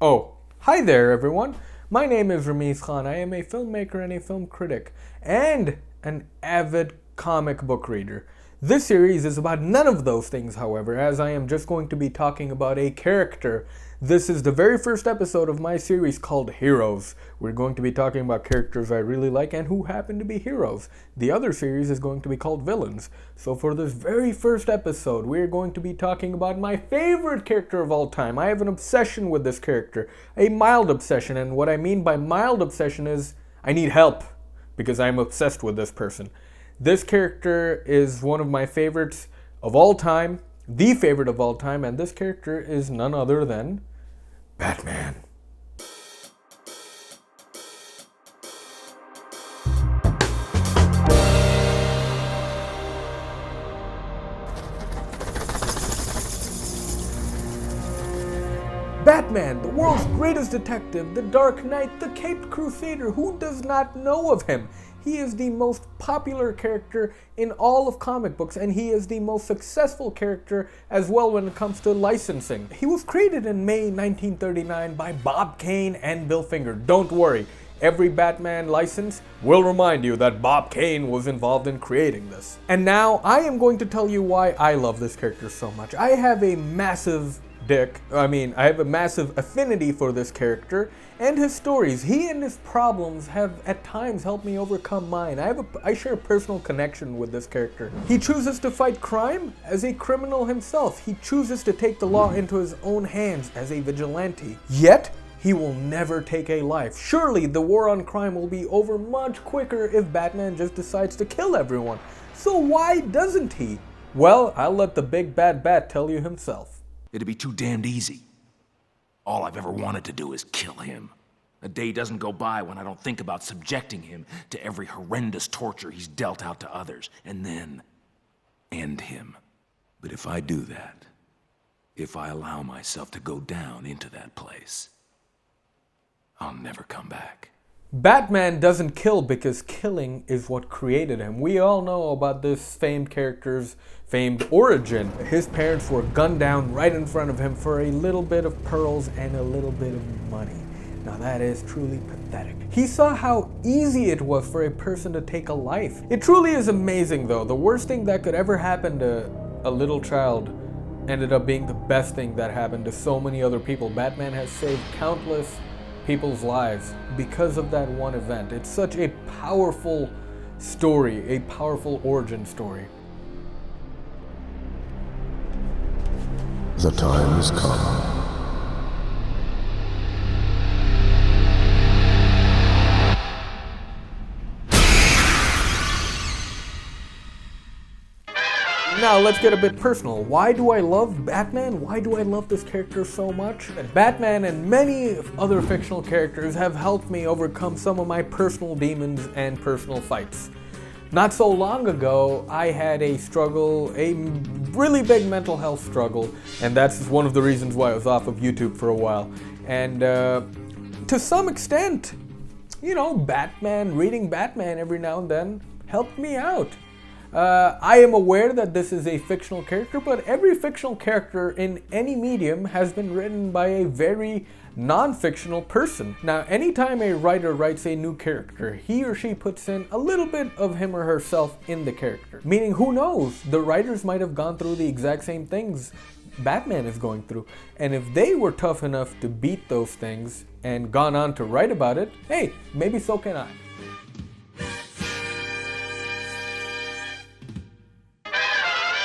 Oh, hi there everyone. My name is Rameez Khan. I am a filmmaker and a film critic and an avid comic book reader. This series is about none of those things, however, as I am just going to be talking about a character. This is the very first episode of my series called Heroes. We're going to be talking about characters I really like and who happen to be heroes. The other series is going to be called Villains. So for this very first episode, we're going to be talking about my favorite character of all time. I have an obsession with this character, a mild obsession, and what I mean by mild obsession is I need help because I'm obsessed with this person. This character is one of my favorites of all time, the favorite of all time, and this character is none other than Batman. Batman, the world's greatest detective, the Dark Knight, the Caped Crusader. Who does not know of him? He is the most popular character in all of comic books, and he is the most successful character as well when it comes to licensing. He was created in May 1939 by Bob Kane and Bill Finger. Don't worry, every Batman license will remind you that Bob Kane was involved in creating this. And now I am going to tell you why I love this character so much. I have a massive affinity for this character and his stories. He and his problems have at times helped me overcome mine. I share a personal connection with this character. He chooses to fight crime as a criminal himself. He chooses to take the law into his own hands as a vigilante. Yet, he will never take a life. Surely the war on crime will be over much quicker if Batman just decides to kill everyone. So why doesn't he? Well, I'll let the big bad bat tell you himself. It'd be too damned easy. All I've ever wanted to do is kill him. A day doesn't go by when I don't think about subjecting him to every horrendous torture he's dealt out to others, and then end him. But if I do that, if I allow myself to go down into that place, I'll never come back. Batman doesn't kill because killing is what created him. We all know about this famed character's famed origin. His parents were gunned down right in front of him for a little bit of pearls and a little bit of money. Now that is truly pathetic. He saw how easy it was for a person to take a life. It truly is amazing though. The worst thing that could ever happen to a little child ended up being the best thing that happened to so many other people. Batman has saved countless people's lives because of that one event. It's such a powerful story, a powerful origin story. The time has come. Now let's get a bit personal. Why do I love Batman? Why do I love this character so much? Batman and many other fictional characters have helped me overcome some of my personal demons and personal fights. Not so long ago, I had a struggle, a really big mental health struggle, and that's one of the reasons why I was off of YouTube for a while. And to some extent, you know, reading Batman every now and then helped me out. I am aware that this is a fictional character, but every fictional character in any medium has been written by a very non-fictional person. Now, anytime a writer writes a new character, he or she puts in a little bit of him or herself in the character. Meaning, who knows, the writers might have gone through the exact same things Batman is going through. And if they were tough enough to beat those things and gone on to write about it, hey, maybe so can I.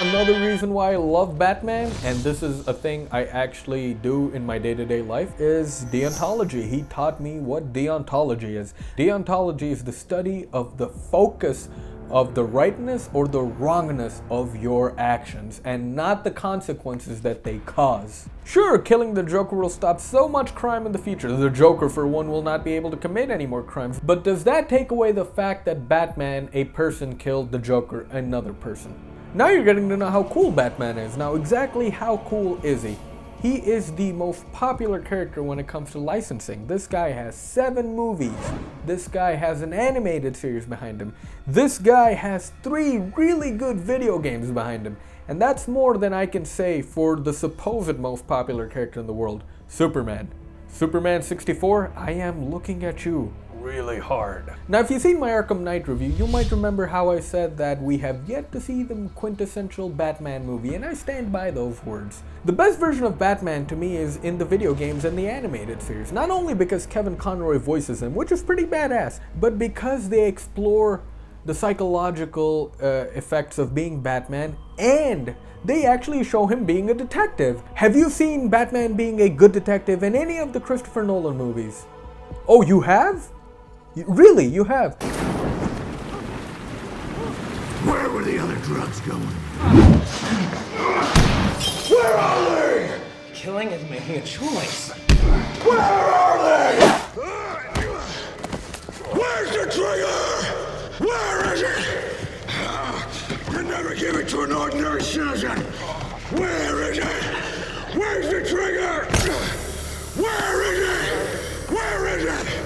Another reason why I love Batman, and this is a thing I actually do in my day-to-day life, is deontology. He taught me what deontology is. Deontology is the study of the focus of the rightness or the wrongness of your actions, and not the consequences that they cause. Sure, killing the Joker will stop so much crime in the future. The Joker, for one, will not be able to commit any more crimes. But does that take away the fact that Batman, a person, killed the Joker, another person? Now you're getting to know how cool Batman is. Now, exactly how cool is he? He is the most popular character when it comes to licensing. This guy has 7 movies. This guy has an animated series behind him. This guy has 3 really good video games behind him. And that's more than I can say for the supposed most popular character in the world, Superman. Superman 64, I am looking at you really hard. Now, if you've seen my Arkham Knight review, you might remember how I said that we have yet to see the quintessential Batman movie, and I stand by those words. The best version of Batman to me is in the video games and the animated series, not only because Kevin Conroy voices him, which is pretty badass, but because they explore the psychological effects of being Batman, and they actually show him being a detective. Have you seen Batman being a good detective in any of the Christopher Nolan movies? Oh, you have? Really, you have? Where were the other drugs going? Where are they? Killing is making a choice. Where are they? Where's the trigger? Where is it? You never give it to an ordinary citizen. Where is it? Where's the trigger? Where is it? Where is it?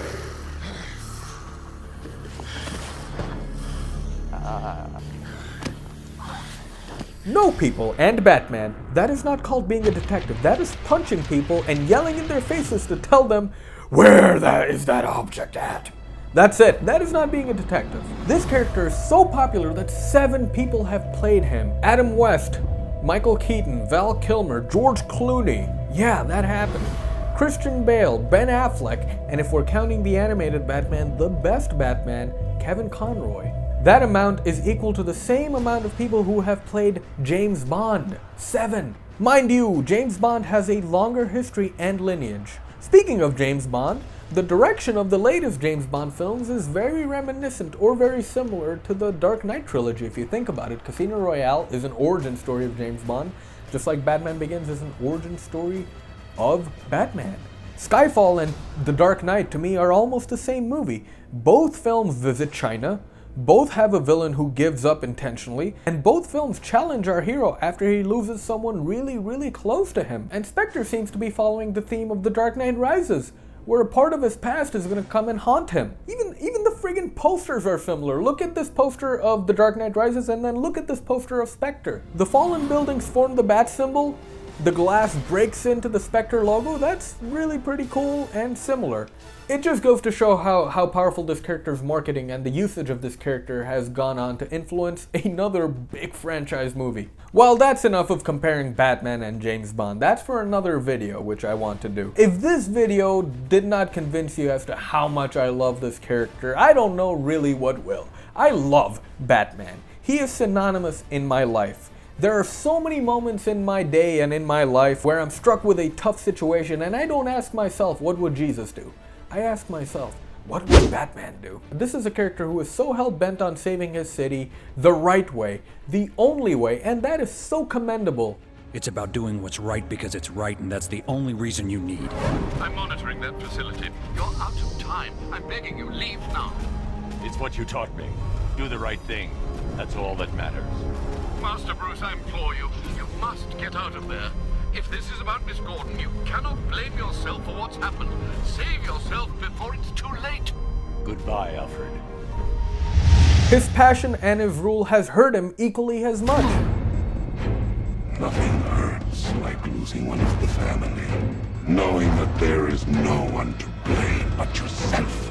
No, people, and Batman, that is not called being a detective. That is punching people and yelling in their faces to tell them where is that object at. That's it. That is not being a detective. This character is so popular that 7 people have played him. Adam West, Michael Keaton, Val Kilmer, George Clooney. Yeah, that happened. Christian Bale, Ben Affleck, and if we're counting the animated Batman, the best Batman, Kevin Conroy. That amount is equal to the same amount of people who have played James Bond. 7. Mind you, James Bond has a longer history and lineage. Speaking of James Bond, the direction of the latest James Bond films is very reminiscent or very similar to the Dark Knight trilogy if you think about it. Casino Royale is an origin story of James Bond, just like Batman Begins is an origin story of Batman. Skyfall and The Dark Knight to me are almost the same movie. Both films visit China, both have a villain who gives up intentionally, and both films challenge our hero after he loses someone really close to him. And Spectre seems to be following the theme of The Dark Knight Rises, where a part of his past is going to come and haunt him. Even the friggin' posters are similar. Look at this poster of The Dark Knight Rises and then look at this poster of Spectre. The fallen buildings form the bat symbol. The glass breaks into the Spectre logo. That's really pretty cool and similar. It just goes to show how powerful this character's marketing and the usage of this character has gone on to influence another big franchise movie. Well, that's enough of comparing Batman and James Bond. That's for another video, which I want to do. If this video did not convince you as to how much I love this character, I don't know really what will. I love Batman. He is synonymous in my life. There are so many moments in my day and in my life where I'm struck with a tough situation and I don't ask myself, what would Jesus do? I ask myself, what would Batman do? This is a character who is so hell-bent on saving his city the right way, the only way, and that is so commendable. It's about doing what's right because it's right, and that's the only reason you need. I'm monitoring that facility. You're out of time. I'm begging you, leave now. It's what you taught me. Do the right thing. That's all that matters. Master Bruce, I implore you, you must get out of there. If this is about Miss Gordon, you cannot blame yourself for what's happened. Save yourself before it's too late. Goodbye, Alfred. His passion and his rule has hurt him equally as much. Nothing hurts like losing one of the family. Knowing that there is no one to blame but yourself.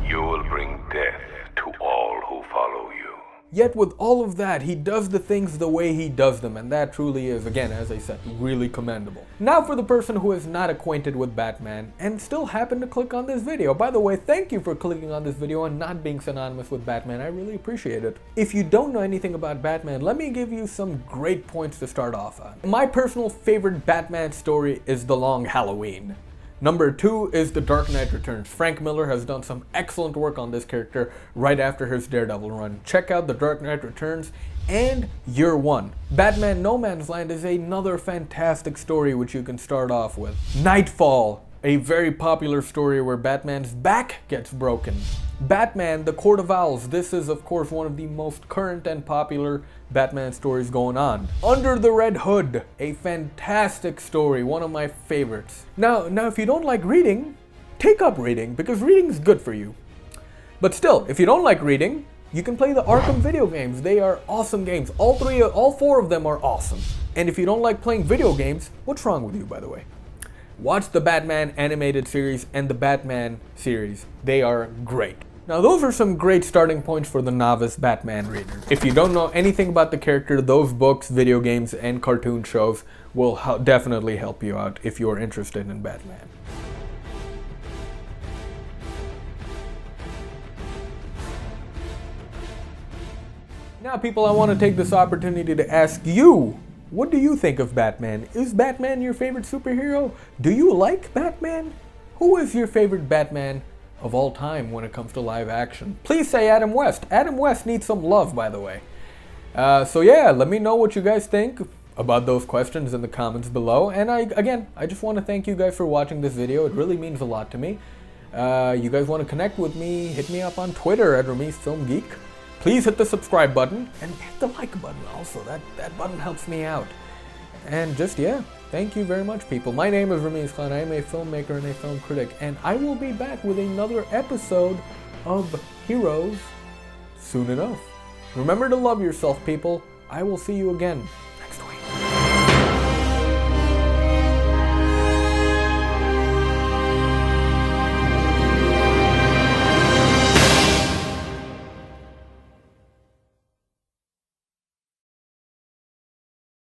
You will bring death to all who follow you. Yet with all of that, he does the things the way he does them, and that truly is, again, as I said, really commendable. Now for the person who is not acquainted with Batman and still happened to click on this video. By the way, thank you for clicking on this video and not being synonymous with Batman. I really appreciate it. If you don't know anything about Batman, let me give you some great points to start off on. My personal favorite Batman story is The Long Halloween. Number 2 is The Dark Knight Returns. Frank Miller has done some excellent work on this character right after his Daredevil run. Check out The Dark Knight Returns and Year One. Batman No Man's Land is another fantastic story which you can start off with. Nightfall, a very popular story where Batman's back gets broken. Batman, The Court of Owls. This is of course one of the most current and popular Batman stories going on. Under the Red Hood, a fantastic story, one of my favorites. Now if you don't like reading, take up reading because reading is good for you. But still, if you don't like reading, You can play the Arkham video games. They are awesome games. All four of them are awesome. And if you don't like playing video games, what's wrong with you, by the way? Watch the Batman animated series and the Batman series. They are great. Now those are some great starting points for the novice Batman reader. If you don't know anything about the character, those books, video games, and cartoon shows will definitely help you out if you're interested in Batman. Now people, I want to take this opportunity to ask you, what do you think of Batman? Is Batman your favorite superhero? Do you like Batman? Who is your favorite Batman of all time when it comes to live action? Please say Adam West. Adam West needs some love, by the way. So yeah, let me know what you guys think about those questions in the comments below. And I just want to thank you guys for watching this video. It really means a lot to me. You guys want to connect with me, hit me up on Twitter at Rameez Film Geek. Please hit the subscribe button and hit the like button also. That button helps me out. And just, yeah, thank you very much, people. My name is Rameez Khan. I am a filmmaker and a film critic, and I will be back with another episode of Heroes soon enough. Remember to love yourself, people. I will see you again